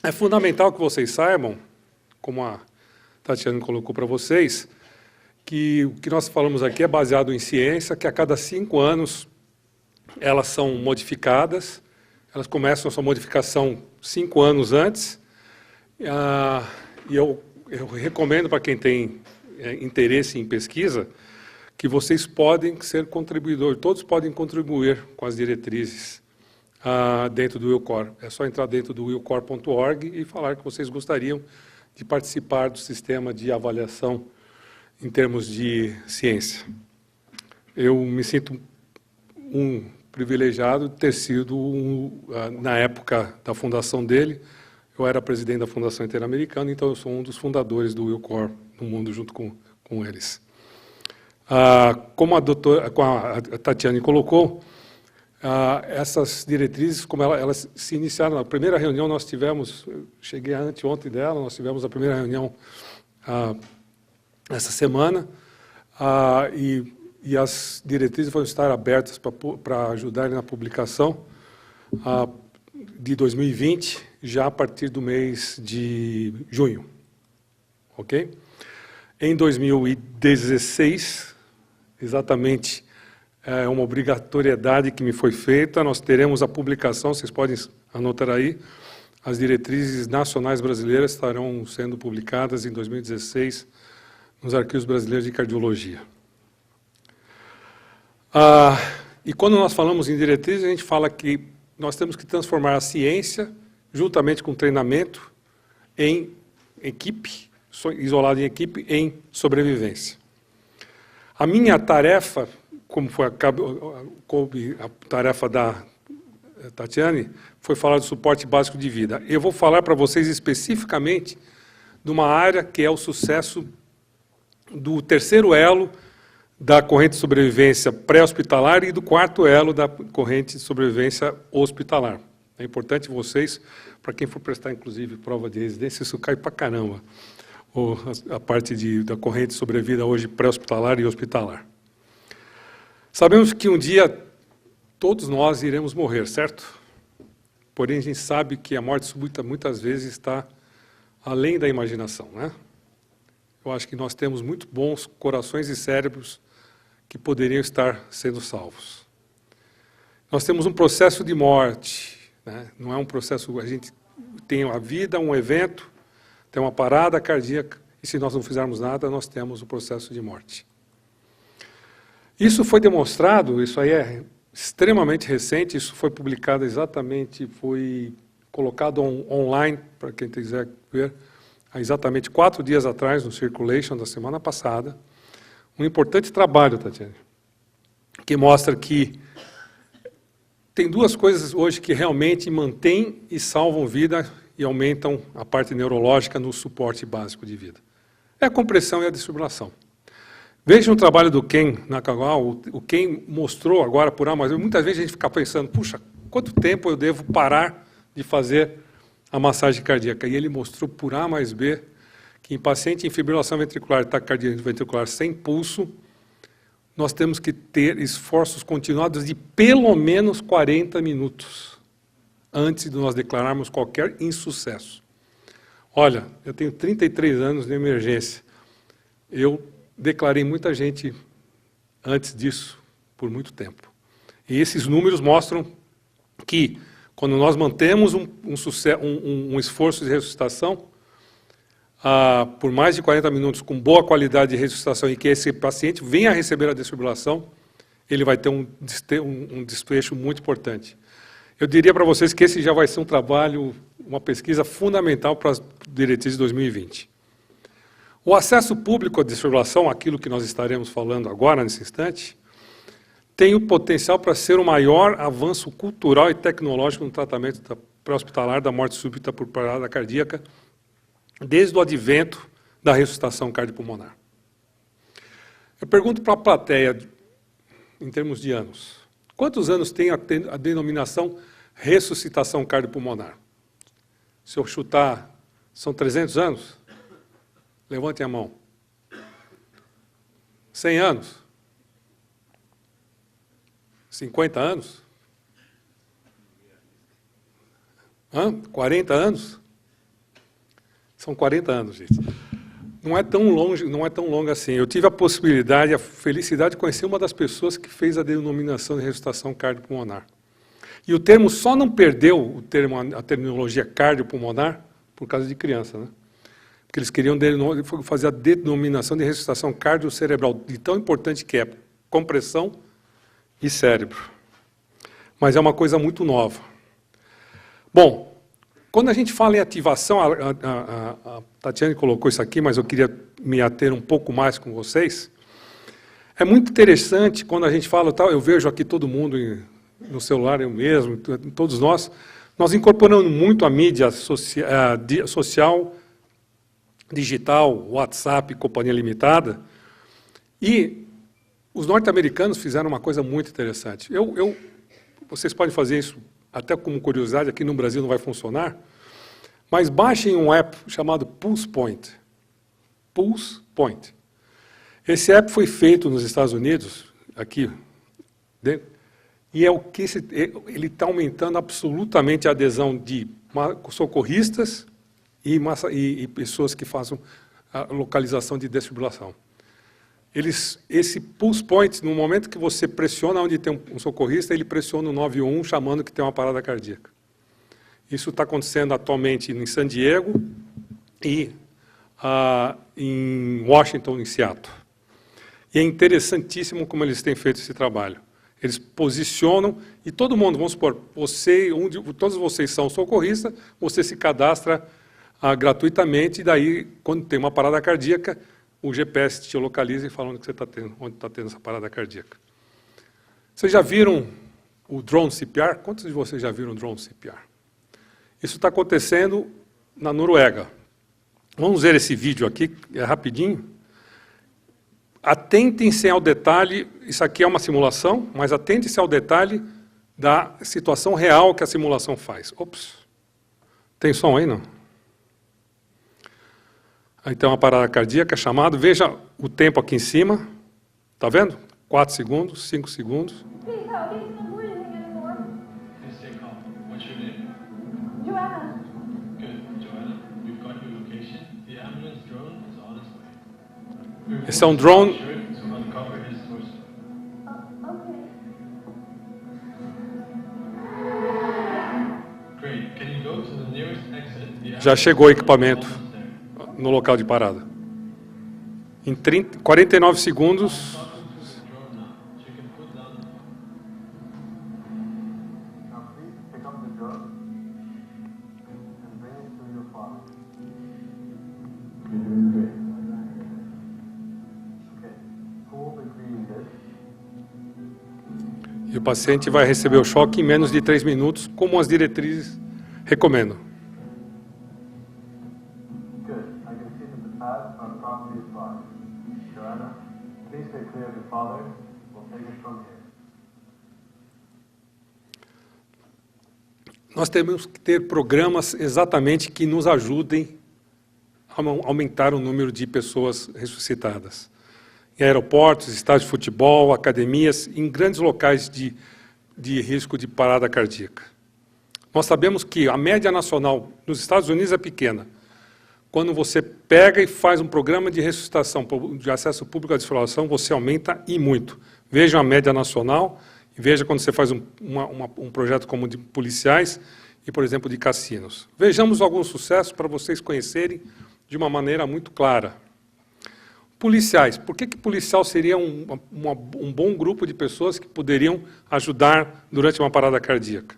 É fundamental que vocês saibam, como a Tatiana colocou para vocês, que o que nós falamos aqui é baseado em ciência, que a cada 5 anos elas são modificadas, elas começam a sua modificação 5 anos antes, e eu recomendo para quem tem interesse em pesquisa, que vocês podem ser contribuidores, todos podem contribuir com as diretrizes dentro do WILCOR. É só entrar dentro do wilcor.org e falar que vocês gostariam de participar do sistema de avaliação em termos de ciência. Eu me sinto um privilegiado de ter sido, na época da fundação dele, eu era presidente da Fundação Interamericana, então eu sou um dos fundadores do WILCOR no mundo, junto com eles. Como a Tatiane colocou, essas diretrizes, como elas se iniciaram, na primeira reunião nós tivemos, eu cheguei anteontem dela, nós tivemos a primeira reunião essa semana, e as diretrizes vão estar abertas para ajudar na publicação de 2020, já a partir do mês de junho. Ok? Em 2016, exatamente, é uma obrigatoriedade que me foi feita, nós teremos a publicação, vocês podem anotar aí, as diretrizes nacionais brasileiras estarão sendo publicadas em 2016 nos arquivos brasileiros de cardiologia. E quando nós falamos em diretrizes, a gente fala que nós temos que transformar a ciência, juntamente com o treinamento, em equipe, isolado em equipe, em sobrevivência. A minha tarefa, como foi a tarefa da Tatiane, foi falar do suporte básico de vida. Eu vou falar para vocês especificamente de uma área que é o sucesso do terceiro elo da corrente de sobrevivência pré-hospitalar e do quarto elo da corrente de sobrevivência hospitalar. É importante vocês, para quem for prestar, inclusive, prova de residência, isso cai para caramba, a parte da corrente de sobrevida hoje pré-hospitalar e hospitalar. Sabemos que um dia todos nós iremos morrer, certo? Porém, a gente sabe que a morte súbita muitas vezes está além da imaginação, né? Eu acho que nós temos muito bons corações e cérebros que poderiam estar sendo salvos. Nós temos um processo de morte, né? Não é um processo, a gente tem a vida, um evento, tem uma parada cardíaca, e se nós não fizermos nada, nós temos o processo de morte. Isso foi demonstrado, isso aí é extremamente recente, isso foi publicado exatamente, foi colocado online, para quem quiser ver, há exatamente 4 dias atrás, no Circulation, da semana passada, um importante trabalho, Tatiana, que mostra que tem 2 coisas hoje que realmente mantêm e salvam vida e aumentam a parte neurológica no suporte básico de vida. É a compressão e a desfibrilação. Vejam o trabalho do Ken Nakagawa, o Ken mostrou agora por A mais B, muitas vezes a gente fica pensando, puxa, quanto tempo eu devo parar de fazer a massagem cardíaca? E ele mostrou por A mais B que em paciente em fibrilação ventricular e taquicardia ventricular sem pulso, nós temos que ter esforços continuados de pelo menos 40 minutos antes de nós declararmos qualquer insucesso. Olha, eu tenho 33 anos de emergência. Eu declarei muita gente antes disso, por muito tempo. E esses números mostram que, quando nós mantemos um esforço de ressuscitação, por mais de 40 minutos, com boa qualidade de ressuscitação, e que esse paciente venha a receber a desfibrilação, ele vai ter um desfecho muito importante. Eu diria para vocês que esse já vai ser um trabalho, uma pesquisa fundamental para as diretrizes de 2020. O acesso público à desfibrilação, aquilo que nós estaremos falando agora, nesse instante, tem o potencial para ser o maior avanço cultural e tecnológico no tratamento pré-hospitalar da morte súbita por parada cardíaca, desde o advento da ressuscitação cardiopulmonar. Eu pergunto para a plateia, em termos de anos, quantos anos tem a denominação ressuscitação cardiopulmonar? Se eu chutar, são 300 anos? Levantem a mão. 100 anos? 50 anos? 40 anos? São 40 anos, gente. Não é tão longe assim. Eu tive a possibilidade, a felicidade de conhecer uma das pessoas que fez a denominação de ressuscitação cardiopulmonar. E o termo só não perdeu a terminologia cardiopulmonar por causa de criança, né? Porque eles queriam fazer a denominação de ressuscitação cardiocerebral, de tão importante que é compressão e cérebro. Mas é uma coisa muito nova. Bom, quando a gente fala em ativação, a Tatiane colocou isso aqui, mas eu queria me ater um pouco mais com vocês. É muito interessante quando a gente fala, eu vejo aqui todo mundo no celular, eu mesmo, todos nós incorporamos muito a mídia social, digital, WhatsApp, companhia limitada, e os norte-americanos fizeram uma coisa muito interessante. Vocês podem fazer isso até como curiosidade, aqui no Brasil não vai funcionar, mas baixem um app chamado Pulse Point. Pulse Point. Esse app foi feito nos Estados Unidos, aqui dentro, e ele está aumentando absolutamente a adesão de socorristas e pessoas que façam a localização de desfibrilação. Esse Pulse Point, no momento que você pressiona onde tem um socorrista, ele pressiona o 911 chamando que tem uma parada cardíaca. Isso está acontecendo atualmente em San Diego e em Washington, em Seattle. E é interessantíssimo como eles têm feito esse trabalho. Eles posicionam, e todo mundo, vamos supor, todos vocês são socorristas, você se cadastra gratuitamente, e daí, quando tem uma parada cardíaca, o GPS te localiza e fala onde está tendo essa parada cardíaca. Vocês já viram o drone CPR? Quantos de vocês já viram o drone CPR? Isso está acontecendo na Noruega. Vamos ver esse vídeo aqui, é rapidinho. Atentem-se ao detalhe, isso aqui é uma simulação, mas atentem-se ao detalhe da situação real que a simulação faz. Ops, tem som aí, não? Aí tem uma parada cardíaca chamada, veja o tempo aqui em cima, tá vendo? 4 segundos, 5 segundos. Esse é um drone. Já chegou o equipamento no local de parada. Em 49 segundos. E o paciente vai receber o choque em menos de 3 minutos, como as diretrizes recomendam. Nós temos que ter programas exatamente que nos ajudem a aumentar o número de pessoas ressuscitadas. Em aeroportos, estádios de futebol, academias, em grandes locais de risco de parada cardíaca. Nós sabemos que a média nacional nos Estados Unidos é pequena. Quando você pega e faz um programa de ressuscitação, de acesso público à desfibrilação, você aumenta e muito. Veja a média nacional e veja quando você faz um projeto como de policiais e, por exemplo, de cassinos. Vejamos alguns sucessos para vocês conhecerem de uma maneira muito clara. Policiais. Por que policial seria um bom grupo de pessoas que poderiam ajudar durante uma parada cardíaca?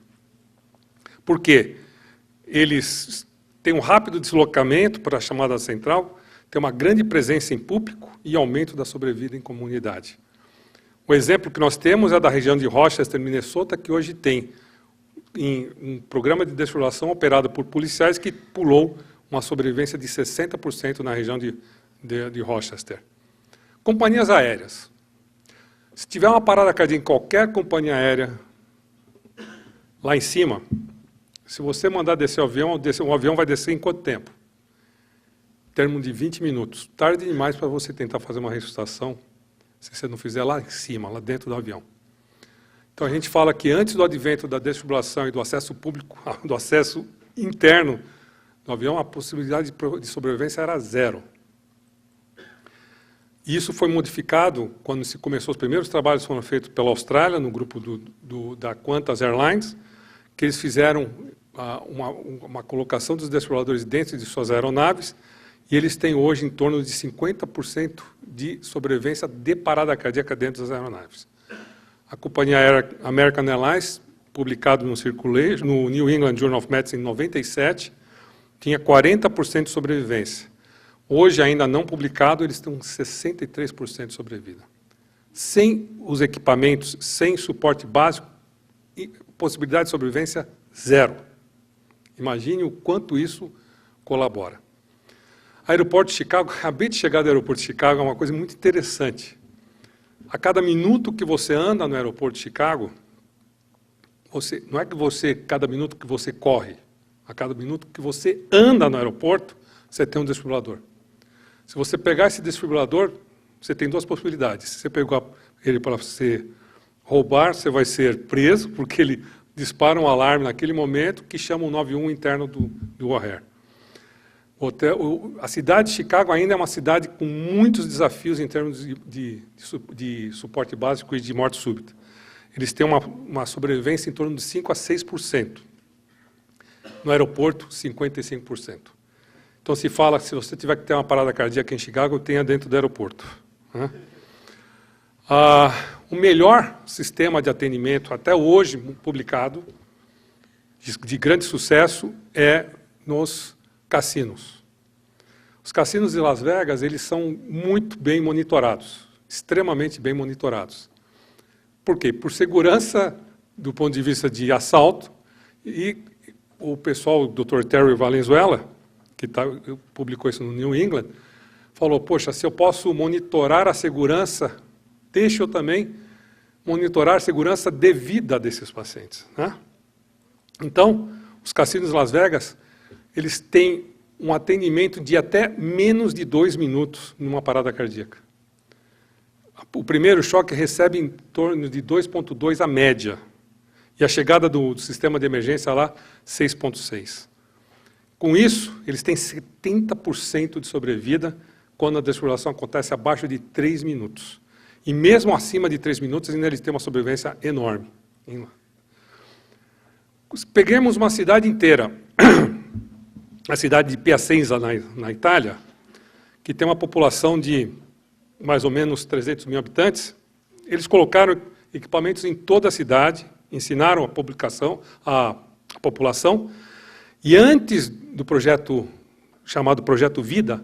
Porque eles têm um rápido deslocamento para a chamada central, têm uma grande presença em público e aumento da sobrevida em comunidade. O exemplo que nós temos é da região de Rochester, Minnesota, que hoje tem um programa de desfibrilação operado por policiais que pulou uma sobrevivência de 60% na região de Rochester. Companhias aéreas. Se tiver uma parada cardíaca em qualquer companhia aérea, lá em cima, se você mandar descer o avião vai descer em quanto tempo? Em termos de 20 minutos. Tarde demais para você tentar fazer uma ressuscitação, se você não fizer lá em cima, lá dentro do avião. Então a gente fala que antes do advento da desfibrilação e do acesso público, do acesso interno no avião, a possibilidade de sobrevivência era 0. Isso foi modificado quando se começou, os primeiros trabalhos foram feitos pela Austrália, no grupo da Qantas Airlines, que eles fizeram uma colocação dos desfibriladores dentro de suas aeronaves, e eles têm hoje em torno de 50% de sobrevivência de parada cardíaca dentro das aeronaves. A companhia American Airlines, publicado no New England Journal of Medicine em 97, tinha 40% de sobrevivência. Hoje, ainda não publicado, eles têm 63% de sobrevida. Sem os equipamentos, sem suporte básico, possibilidade de sobrevivência 0. Imagine o quanto isso colabora. Aeroporto de Chicago, acabei de chegar do aeroporto de Chicago, é uma coisa muito interessante. A cada minuto que você anda no aeroporto de Chicago, não é que cada minuto que você corre, a cada minuto que você anda no aeroporto, você tem um desfibrilador. Se você pegar esse desfibrilador, você tem duas possibilidades. Se você pegar ele para você roubar, você vai ser preso, porque ele dispara um alarme naquele momento que chama o 91 interno do O'Hare. A cidade de Chicago ainda é uma cidade com muitos desafios em termos de suporte básico e de morte súbita. Eles têm uma sobrevivência em torno de 5% a 6%. No aeroporto, 55%. Então se fala que se você tiver que ter uma parada cardíaca em Chicago, tenha dentro do aeroporto. O melhor sistema de atendimento, até hoje publicado, de grande sucesso, é nos cassinos. Os cassinos de Las Vegas, eles são muito bem monitorados, extremamente bem monitorados. Por quê? Por segurança do ponto de vista de assalto, e o pessoal, o Dr. Terry Valenzuela, que publicou isso no New England, falou, poxa, se eu posso monitorar a segurança, deixa eu também monitorar a segurança de vida desses pacientes. Então, os cassinos de Las Vegas, eles têm um atendimento de até menos de 2 minutos numa parada cardíaca. O primeiro choque recebe em torno de 2,2 a média. E a chegada do sistema de emergência lá, 6,6. Com isso, eles têm 70% de sobrevida quando a desfibrilação acontece abaixo de 3 minutos. E mesmo acima de 3 minutos, ainda eles têm uma sobrevivência enorme. Peguemos uma cidade inteira, a cidade de Piacenza, na Itália, que tem uma população de mais ou menos 300 mil habitantes. Eles colocaram equipamentos em toda a cidade, ensinaram a população, e antes do projeto, chamado Projeto Vida,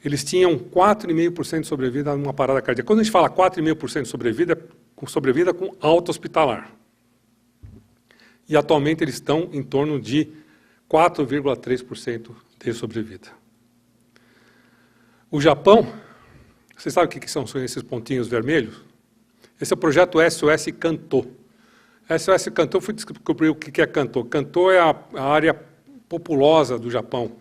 eles tinham 4,5% de sobrevida numa parada cardíaca. Quando a gente fala 4,5% de sobrevida com alta hospitalar. E atualmente eles estão em torno de 4,3% de sobrevida. O Japão, vocês sabem o que são esses pontinhos vermelhos? Esse é o projeto SOS Kanto. SOS Kanto, eu fui descobrir o que é Kanto. Kanto é a área populosa do Japão.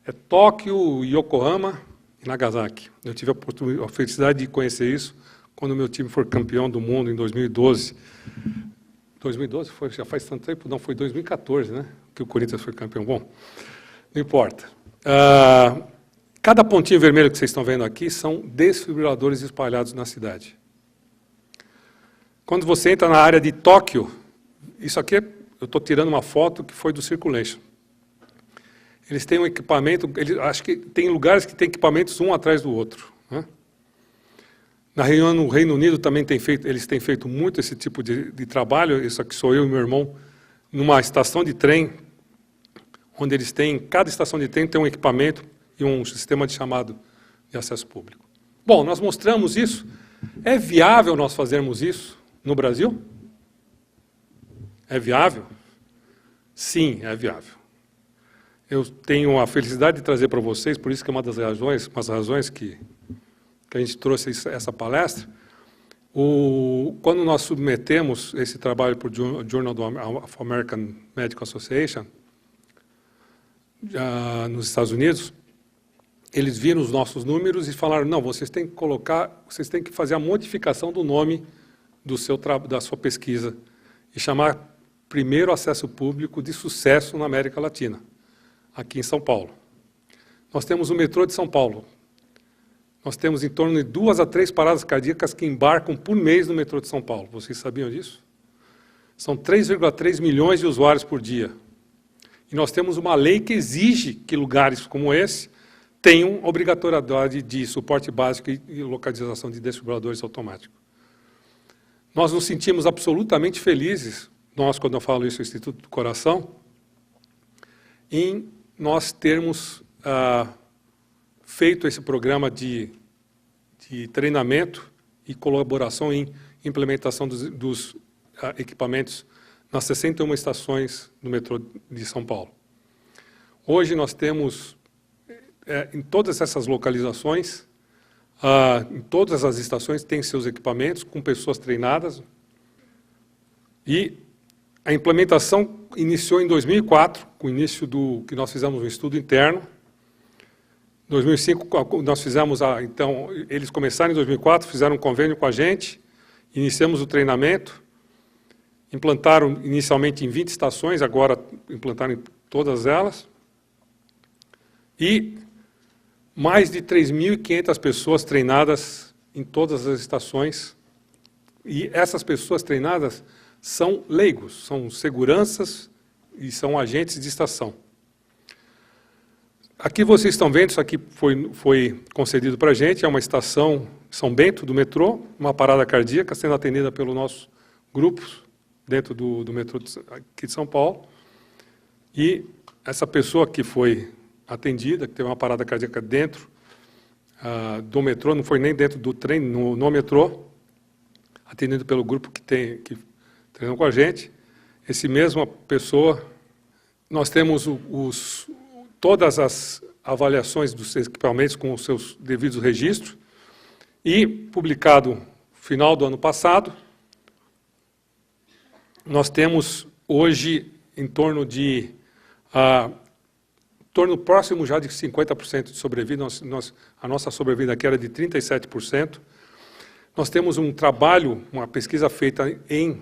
É Tóquio, Yokohama e Nagasaki. Eu tive a felicidade de conhecer isso quando o meu time foi campeão do mundo em 2012. 2012 foi, já faz tanto tempo? Não, foi 2014, né? Que o Corinthians foi campeão. Bom, não importa. Cada pontinho vermelho que vocês estão vendo aqui são desfibriladores espalhados na cidade. Quando você entra na área de Tóquio, isso aqui, eu estou tirando uma foto que foi do Circulation. Eles têm um equipamento, acho que tem lugares que tem equipamentos um atrás do outro. No Reino Unido também eles têm feito muito esse tipo de trabalho. Isso aqui sou eu e meu irmão, numa estação de trem, onde eles têm, cada estação de trem tem um equipamento e um sistema de chamado de acesso público. Bom, nós mostramos isso. É viável nós fazermos isso no Brasil? É viável? Sim, é viável. Eu tenho a felicidade de trazer para vocês, por isso que é uma das razões que a gente trouxe essa palestra. Quando nós submetemos esse trabalho para o Journal of American Medical Association, nos Estados Unidos, eles viram os nossos números e falaram, não, vocês têm que fazer a modificação do nome da sua pesquisa e chamar primeiro acesso público de sucesso na América Latina. aqui em São Paulo. Nós temos o metrô de São Paulo. Nós temos em torno de 2 a 3 paradas cardíacas que embarcam por mês no metrô de São Paulo. Vocês sabiam disso? São 3,3 milhões de usuários por dia. E nós temos uma lei que exige que lugares como esse tenham obrigatoriedade de suporte básico e localização de desfibriladores automáticos. Nós nos sentimos absolutamente felizes, nós, quando eu falo isso, o Instituto do Coração, em nós termos feito esse programa de treinamento e colaboração em implementação dos equipamentos nas 61 estações do metrô de São Paulo. Hoje nós temos, em todas essas localizações, em todas as estações, tem seus equipamentos com pessoas treinadas. E a implementação iniciou em 2004, com o início do que nós fizemos um estudo interno. Em 2005, nós fizemos, então, eles começaram em 2004, fizeram um convênio com a gente, iniciamos o treinamento, implantaram inicialmente em 20 estações, agora implantaram em todas elas, e mais de 3.500 pessoas treinadas em todas as estações, e essas pessoas treinadas são leigos, são seguranças e são agentes de estação. Aqui vocês estão vendo, isso aqui foi concedido para a gente, é uma estação São Bento, do metrô, uma parada cardíaca sendo atendida pelo nosso grupo, dentro do metrô aqui de São Paulo. E essa pessoa que foi atendida, que teve uma parada cardíaca dentro do metrô, não foi nem dentro do trem, no metrô, atendido pelo grupo que treinou com a gente. Esse mesma pessoa, nós temos todas as avaliações dos equipamentos com os seus devidos registros, e publicado no final do ano passado, nós temos hoje em torno próximo já de 50% de sobrevida. A nossa sobrevida aqui era de 37%. Nós temos um trabalho, uma pesquisa feita em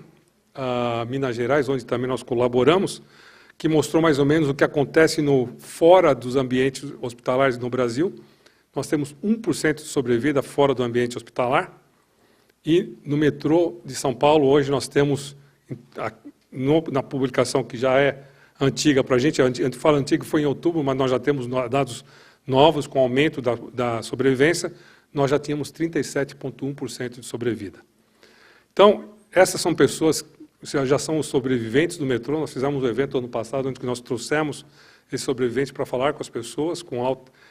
Minas Gerais, onde também nós colaboramos, que mostrou mais ou menos o que acontece fora dos ambientes hospitalares no Brasil. Nós temos 1% de sobrevida fora do ambiente hospitalar, e no metrô de São Paulo, hoje nós temos, na publicação que já é antiga para a gente fala antiga, foi em outubro, mas nós já temos dados novos, com aumento da sobrevivência, nós já tínhamos 37,1% de sobrevida. Então, essas são pessoas, já são os sobreviventes do metrô. Nós fizemos um evento ano passado, onde nós trouxemos esses sobreviventes para falar com as pessoas,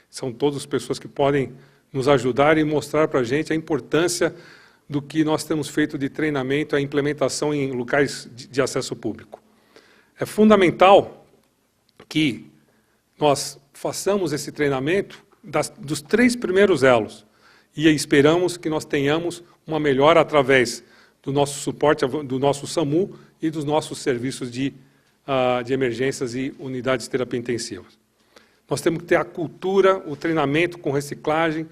são todas pessoas que podem nos ajudar e mostrar para a gente a importância do que nós temos feito de treinamento, a implementação em locais de acesso público. É fundamental que nós façamos esse treinamento dos 3 primeiros elos, e esperamos que nós tenhamos uma melhora através do nosso suporte, do nosso SAMU e dos nossos serviços de emergências e unidades de terapia intensiva. Nós temos que ter a cultura, o treinamento com reciclagem,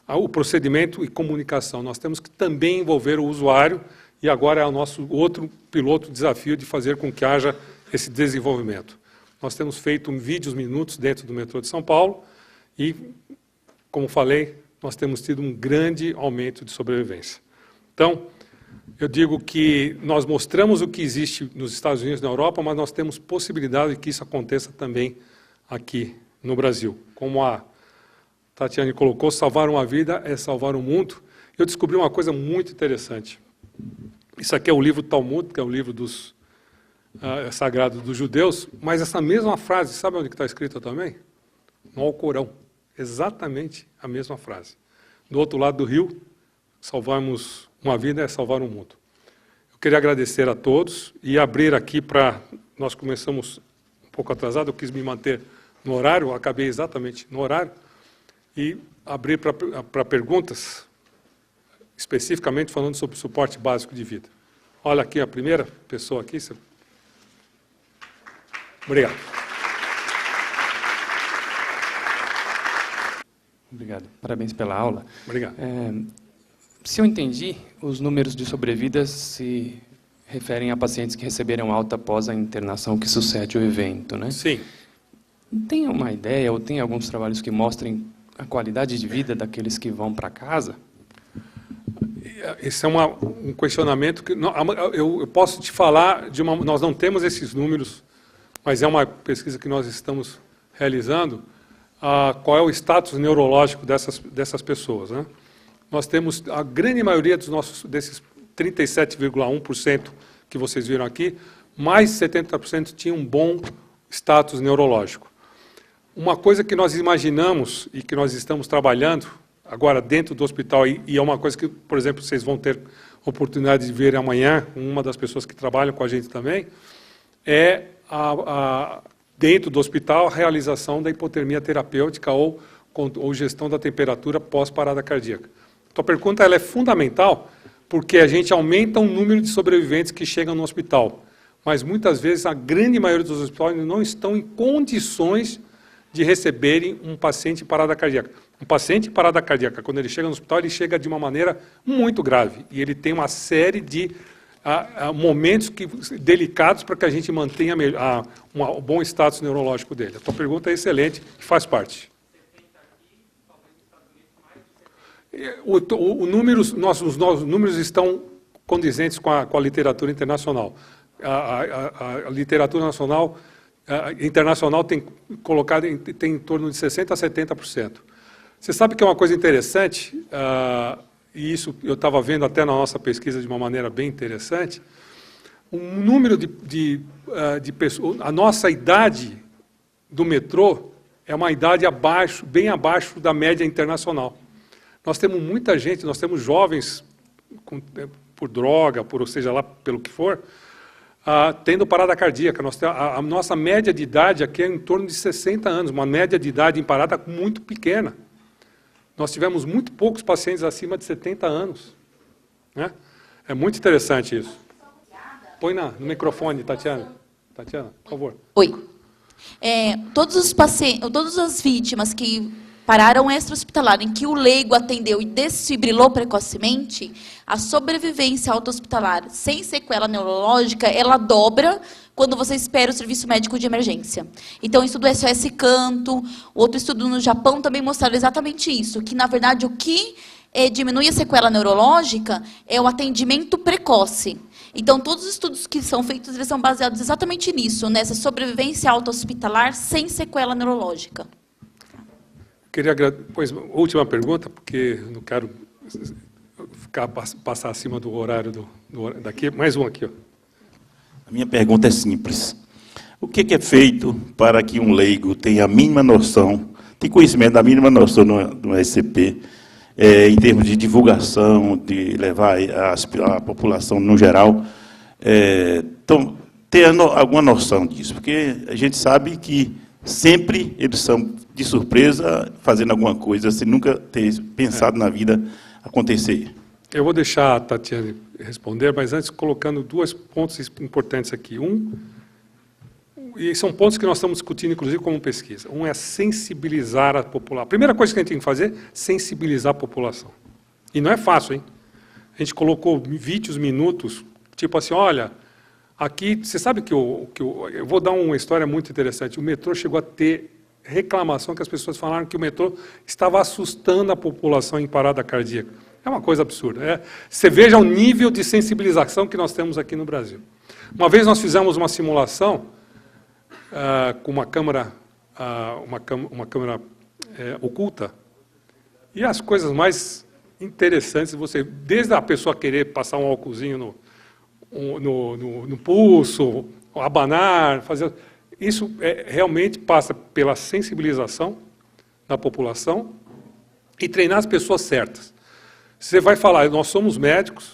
o procedimento e comunicação. Nós temos que também envolver o usuário, e agora é o nosso outro piloto desafio de fazer com que haja esse desenvolvimento. Nós temos feito vídeos minutos dentro do metrô de São Paulo e, como falei, nós temos tido um grande aumento de sobrevivência. Então, eu digo que nós mostramos o que existe nos Estados Unidos e na Europa, mas nós temos possibilidade de que isso aconteça também aqui no Brasil. Como a Tatiane colocou, salvar uma vida é salvar um mundo. Eu descobri uma coisa muito interessante. Isso aqui é o livro Talmud, que é o livro sagrado dos judeus, mas essa mesma frase, sabe onde está escrita também? No Alcorão. Exatamente a mesma frase. Do outro lado do rio, salvarmos uma vida é salvar um mundo. Eu queria agradecer a todos e abrir aqui para... Nós começamos um pouco atrasado, eu quis me manter no horário, acabei exatamente no horário, e abrir para perguntas, especificamente falando sobre suporte básico de vida. Olha aqui a primeira pessoa aqui. Obrigado. Obrigado. Parabéns pela aula. Obrigado. Se eu entendi, os números de sobrevidas se referem a pacientes que receberam alta após a internação que sucede o evento, né? Sim. Tem uma ideia ou tem alguns trabalhos que mostrem a qualidade de vida daqueles que vão para casa? Esse é um questionamento que eu posso te falar de uma. Nós não temos esses números, mas é uma pesquisa que nós estamos realizando. Qual é o status neurológico dessas pessoas, né? Nós temos a grande maioria desses 37,1% que vocês viram aqui, mais de 70% tinham um bom status neurológico. Uma coisa que nós imaginamos e que nós estamos trabalhando agora dentro do hospital, e é uma coisa que, por exemplo, vocês vão ter oportunidade de ver amanhã, uma das pessoas que trabalham com a gente também, é dentro do hospital a realização da hipotermia terapêutica ou gestão da temperatura pós-parada cardíaca. Então a pergunta ela é fundamental, porque a gente aumenta o número de sobreviventes que chegam no hospital, mas muitas vezes a grande maioria dos hospitais não estão em condições de receberem um paciente em parada cardíaca. Um paciente em parada cardíaca, quando ele chega no hospital, ele chega de uma maneira muito grave. E ele tem uma série de momentos delicados para que a gente mantenha um bom status neurológico dele. A tua pergunta é excelente e faz parte. Os nossos números estão condizentes com a literatura internacional. A literatura internacional tem colocado tem em torno de 60% a 70%. Você sabe que é uma coisa interessante, e isso eu estava vendo até na nossa pesquisa de uma maneira bem interessante, o número de pessoas, a nossa idade do metrô é uma idade bem abaixo da média internacional. Nós temos muita gente, nós temos jovens por droga, ou seja lá pelo que for, tendo parada cardíaca. A nossa média de idade aqui é em torno de 60 anos, uma média de idade em parada muito pequena. Nós tivemos muito poucos pacientes acima de 70 anos. Né? É muito interessante isso. Põe no microfone, Tatiana. Tatiana, por favor. Oi. Todas as vítimas que pararam extra-hospitalar, em que o leigo atendeu e desfibrilou precocemente, a sobrevivência auto-hospitalar sem sequela neurológica, ela dobra quando você espera o serviço médico de emergência. Então, o estudo SOS Canto, outro estudo no Japão também mostraram exatamente isso, que, na verdade, o que diminui a sequela neurológica é o atendimento precoce. Então, todos os estudos que são feitos, eles são baseados exatamente nisso, nessa sobrevivência auto-hospitalar sem sequela neurológica. Pois, última pergunta, porque não quero passar acima do horário daqui. Mais um aqui. Ó. A minha pergunta é simples. O que é feito para que um leigo tenha a mínima noção, tenha conhecimento da mínima noção no SCP, em termos de divulgação, de levar a população no geral, ter alguma noção disso? Porque a gente sabe que sempre eles são de surpresa, fazendo alguma coisa, sem nunca ter pensado na vida acontecer. Eu vou deixar a Tatiana responder, mas antes colocando dois pontos importantes aqui. E são pontos que nós estamos discutindo, inclusive, como pesquisa. Um é sensibilizar a população. A primeira coisa que a gente tem que fazer é sensibilizar a população. E não é fácil, hein? A gente colocou vídeos, minutos, tipo assim, olha, aqui, você sabe que eu vou dar uma história muito interessante. O metrô chegou a ter reclamação que as pessoas falaram que o metrô estava assustando a população em parada cardíaca. É uma coisa absurda. Você veja o nível de sensibilização que nós temos aqui no Brasil. Uma vez nós fizemos uma simulação com uma câmera oculta, e as coisas mais interessantes, desde a pessoa querer passar um álcoolzinho no pulso, abanar, fazer... Isso realmente passa pela sensibilização da população e treinar as pessoas certas. Você vai falar, nós somos médicos,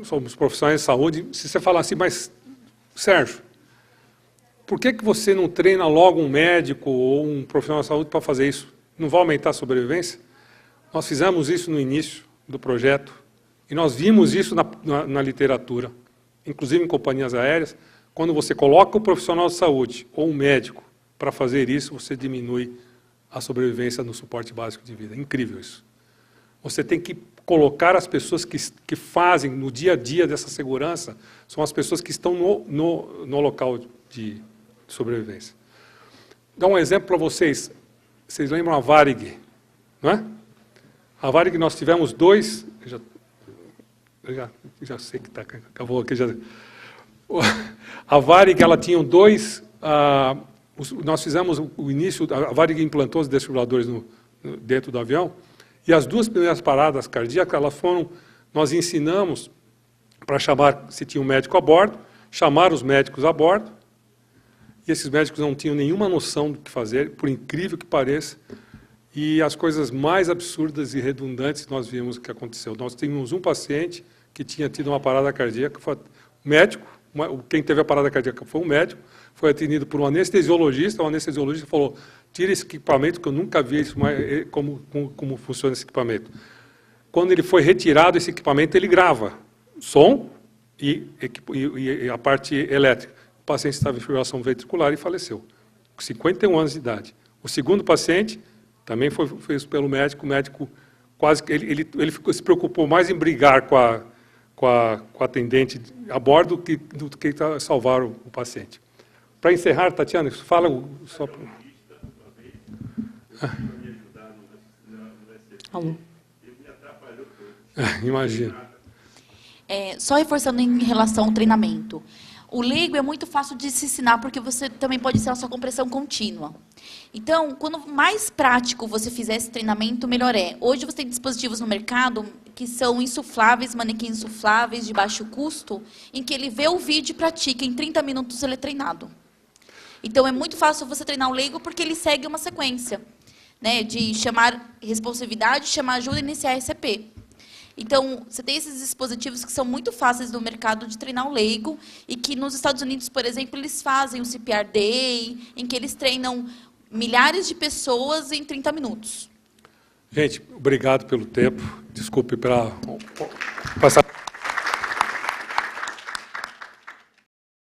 somos profissionais de saúde, se você falar assim, mas, Sérgio, por que você não treina logo um médico ou um profissional de saúde para fazer isso? Não vai aumentar a sobrevivência? Nós fizemos isso no início do projeto e nós vimos isso na literatura, inclusive em companhias aéreas. Quando você coloca o profissional de saúde ou um médico para fazer isso, você diminui a sobrevivência no suporte básico de vida. É incrível isso. Você tem que colocar as pessoas que fazem no dia a dia dessa segurança, são as pessoas que estão no local de sobrevivência. dar um exemplo para vocês. Vocês lembram a Varig, não é? A Varig nós tivemos dois... Já sei que acabou aqui. A Varig, ela tinha dois... nós fizemos o início... A Varig implantou os desfibriladores dentro do avião, e as duas primeiras paradas cardíacas, elas foram... Nós ensinamos para chamar, se tinha um médico a bordo, chamar os médicos a bordo, e esses médicos não tinham nenhuma noção do que fazer, por incrível que pareça, e as coisas mais absurdas e redundantes nós vimos que aconteceu. Nós tínhamos um paciente que tinha tido uma parada cardíaca, foi médico, quem teve a parada cardíaca foi um médico, foi atendido por um anestesiologista, o anestesiologista falou, tira esse equipamento, que eu nunca vi isso, como funciona esse equipamento. Quando ele foi retirado, esse equipamento, ele grava som e a parte elétrica. O paciente estava em fibrilação ventricular e faleceu, com 51 anos de idade. O segundo paciente também foi feito pelo médico, o médico quase que ele se preocupou mais em brigar com a atendente a bordo do que salvar o paciente. Para encerrar, Tatiana, fala só... Alô? Imagina. Só reforçando em relação ao treinamento. O leigo é muito fácil de se ensinar, porque você também pode ensinar sua compressão contínua. Então, quanto mais prático você fizer esse treinamento, melhor é. Hoje você tem dispositivos no mercado que são insufláveis, manequins insufláveis, de baixo custo, em que ele vê o vídeo e pratica. Em 30 minutos ele é treinado. Então, é muito fácil você treinar o leigo, porque ele segue uma sequência, né, de chamar responsividade, chamar ajuda e iniciar RCP. Então, você tem esses dispositivos que são muito fáceis no mercado de treinar o leigo e que nos Estados Unidos, por exemplo, eles fazem o CPR Day, em que eles treinam milhares de pessoas em 30 minutos. Gente, obrigado pelo tempo. Desculpe pela passar...